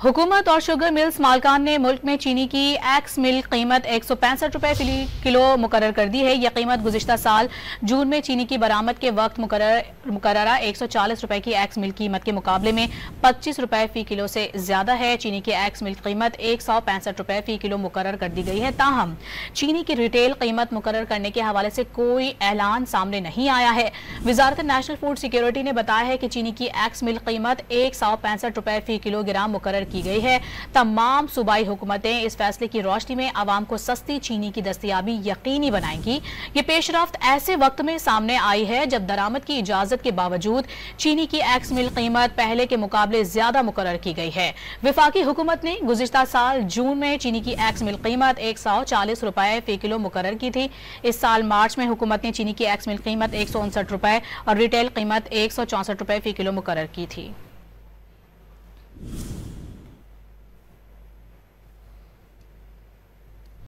हुकूमत और sugar mills मालकान ने मुल्क में चीनी की एक्स मिल कीमत 165 रुपए फी किलो मुकर्रर कर दी है। यह कीमत गुज़िश्ता साल जून में चीनी की बरामद के वक्त मुकर्ररा 140 रुपए की एक्स मिल कीमत के मुकाबले में 25 रुपए फी किलो से ज्यादा है। चीनी की एक्स मिल कीमत 165 रुपए फी किलो मुकर्रर कर दी गई है। ताहम चीनी की रिटेल कीमत मुकर्रर करने के हवाले से कोई ऐलान सामने नहीं आया है। वजारत नेशनल फूड सिक्योरिटी ने बताया है कि चीनी की एक्स मिल कीमत 165 रुपए फी किलोग्राम मुकर्रर की गई है। तमाम सूबाई हुकूमतें इस फैसले की रोशनी में आवाम को सस्ती चीनी की दस्तयाबी यकीनी बनाएंगी। ये पेशरफ्त ऐसे वक्त में सामने आई है जब दरामद की इजाजत के बावजूद चीनी की एक्स मिल कीमत पहले के मुकाबले ज्यादा मुकर्रर की गई है। वफाकी हुकूमत ने गुज़िश्ता साल जून में चीनी की एक्स मिल कीमत 140 रुपए फी किलो मुकर्रर की थी। इस साल मार्च में हुकूमत ने चीनी की एक्स मिल कीमत 159 रुपए और रिटेल कीमत 164 रुपए फी किलो मुकर्रर की थी।